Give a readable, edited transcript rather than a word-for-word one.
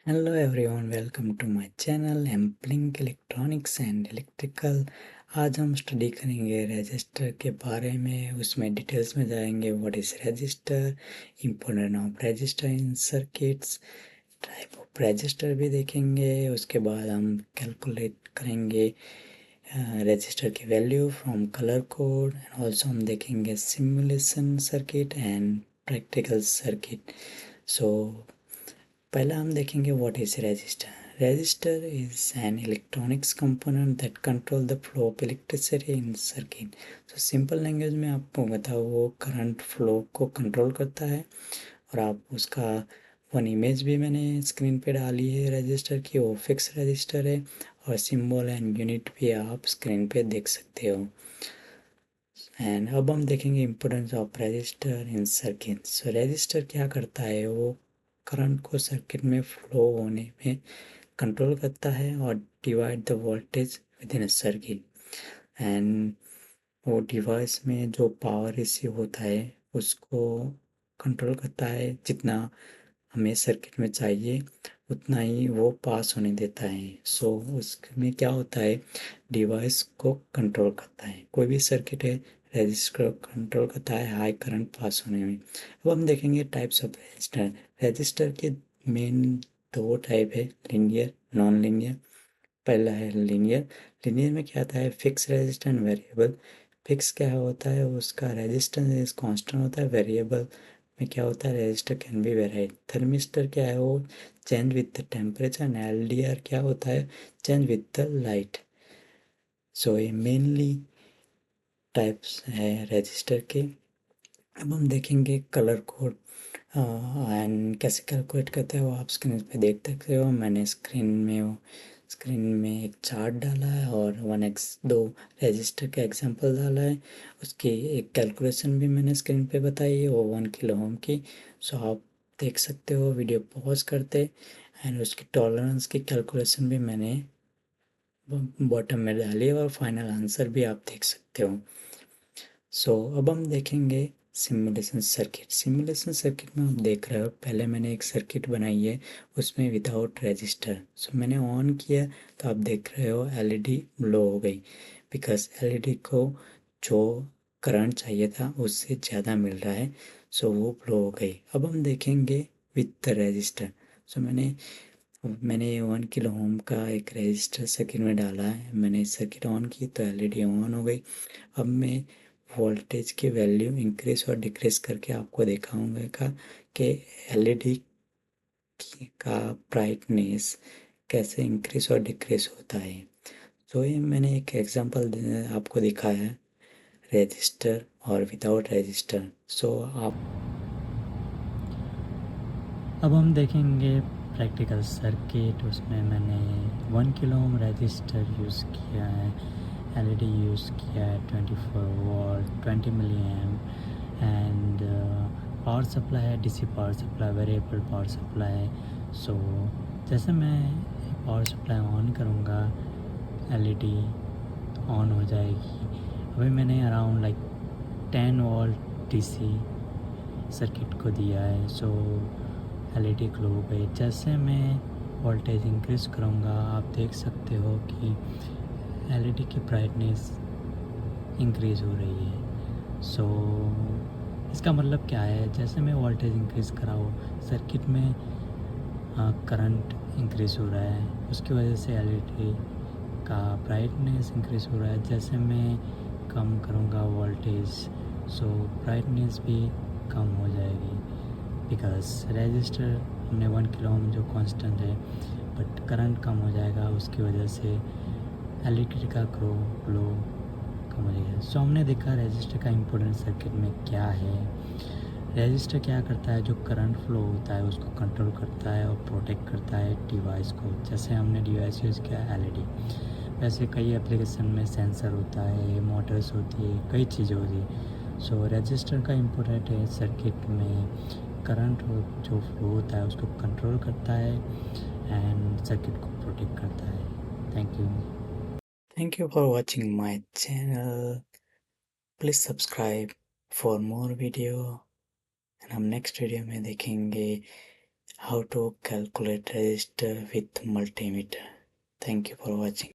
Hello everyone, welcome to my channel Amplink electronics and electrical. आज हम study करेंगे register के बारे में। उसमें डिटेल्स में जाएंगे what is register, important of register in circuits, type of register भी देखेंगे। उसके बाद हम कैलकुलेट करेंगे रजिस्टर की value from colour code and also हम देखेंगे simulation circuit and practical circuit. So पहला हम देखेंगे what is register. Register is an electronics component that control the flow of electricity in circuit. तो सिंपल लैंग्वेज में आपको बताओ, वो करंट फ्लो को कंट्रोल करता है। और आप उसका वन इमेज भी मैंने स्क्रीन पे डाली है रजिस्टर की, वो फिक्स रजिस्टर है। और सिंबल एंड यूनिट भी आप स्क्रीन पे देख सकते हो। एंड अब हम देखेंगे importance of register in circuit. So register क्या करता है, वो करंट को सर्किट में फ्लो होने में कंट्रोल करता है और divide the voltage with in a circuit. And वो डिवाइस में जो पावर रिसीव होता है उसको कंट्रोल करता है। जितना हमें सर्किट में चाहिए उतना ही वो पास होने देता है। सो उसमें क्या होता है, डिवाइस को कंट्रोल करता है। कोई भी सर्किट है, रजिस्टर कंट्रोल करता है हाई करंट पास होने में। अब हम देखेंगे टाइप्स ऑफ रजिस्टर। रजिस्टर के मेन दो टाइप है, लीनियर नॉन लीनियर। पहला है लीनियर। लीनियर में क्या आता है, fix resistance and variable. Fix क्या होता है, उसका रेजिस्टेंस इज कांस्टेंट होता है। वेरिएबल में क्या होता है, resistor can be varied. Thermistor क्या है, वो change with the temperature. And LDR क्या होता है, change with the light. So ये मेनली टाइप्स है रजिस्टर के। अब हम देखेंगे कलर कोड एंड कैसे कैलकुलेट करते हैं, वो आप स्क्रीन पे देख सकते हो। मैंने स्क्रीन में एक चार्ट डाला है और 1x2 रजिस्टर का एग्जांपल डाला है। उसकी एक कैलकुलेशन भी मैंने स्क्रीन पे बताई है, वो 1 किलो ओम की। सो आप देख सकते हो, वीडियो पॉज करते। एंड उसकी टॉलरेंस की कैलकुलेशन भी मैंने बॉटम में डाली है और फाइनल आंसर भी आप देख सकते हो। सो अब हम देखेंगे सिमुलेशन सर्किट। सिमुलेशन सर्किट में आप देख रहे हो, पहले मैंने एक सर्किट बनाई है उसमें विदाउट रजिस्टर। सो मैंने ऑन किया तो आप देख रहे हो एलईडी ब्लो हो गई, बिकॉज एलईडी को जो करंट चाहिए था उससे ज़्यादा मिल रहा है। सो वो ब्लो हो गई। अब हम देखेंगे विथ द रजिस्टर। सो मैंने 1 किलो ओम का एक रजिस्टर सर्किट में डाला है। मैंने सर्किट ऑन की तो एलईडी ऑन हो गई। अब मैं वोल्टेज की वैल्यू इंक्रीज और डिक्रीज करके आपको दिखाऊंगा कि एलईडी का ब्राइटनेस कैसे इंक्रीज और डिक्रीज होता है। तो ये मैंने एक एग्जांपल आपको दिखाया है, रजिस्टर और विदाउट रजिस्टर। सो आप अब हम देखेंगे प्रैक्टिकल सर्किट। उसमें मैंने 1 किलो ओम रजिस्टर यूज़ किया है, एलईडी यूज़ किया है 24 watt 20 milli amp. And power supply है, DC power supply, variable power supply है। सो जैसे मैं पावर सप्लाई ऑन करूँगा एलईडी ऑन हो जाएगी। अभी मैंने अराउंड 10 वोल्ट डीसी सर्किट को दिया है। सो एलईडी ग्लो हो गई। जैसे मैं वोल्टेज इंक्रीज करूँगा आप देख सकते हो कि एलईडी की ब्राइटनेस इंक्रीज़ हो रही है। सो इसका मतलब क्या है, जैसे मैं वोल्टेज इंक्रीज़ कराऊँ सर्किट में करंट इंक्रीज़ हो रहा है, उसकी वजह से एलईडी का ब्राइटनेस इंक्रीज़ हो रहा है। जैसे मैं कम करूँगा वोल्टेज, सो ब्राइटनेस भी कम हो जाएगी, बिकॉज रजिस्टर हमने 1 किलो ओम जो कांस्टेंट है, बट करंट कम हो जाएगा, उसकी वजह से एलईडी का ग्लो कम हो जाएगा। सो हमने देखा रजिस्टर का इम्पोर्टेंट सर्किट में क्या है। रजिस्टर क्या करता है, जो करंट फ्लो होता है उसको कंट्रोल करता है और प्रोटेक्ट करता है डिवाइस को। जैसे हमने डिवाइस यूज़ किया एलईडी, वैसे कई एप्लीकेशन में सेंसर होता है, मोटर्स होती है, कई चीज़ें होती है। सो रजिस्टर का इम्पोर्टेंट है सर्किट में, करंट जो फ्लो होता है उसको कंट्रोल करता है एंड सर्किट को प्रोटेक्ट करता है। Thank you. Thank you for watching my channel. Please subscribe for more video. And हम नेक्स्ट वीडियो में देखेंगे how to calculate resistor with multimeter. Thank you for watching.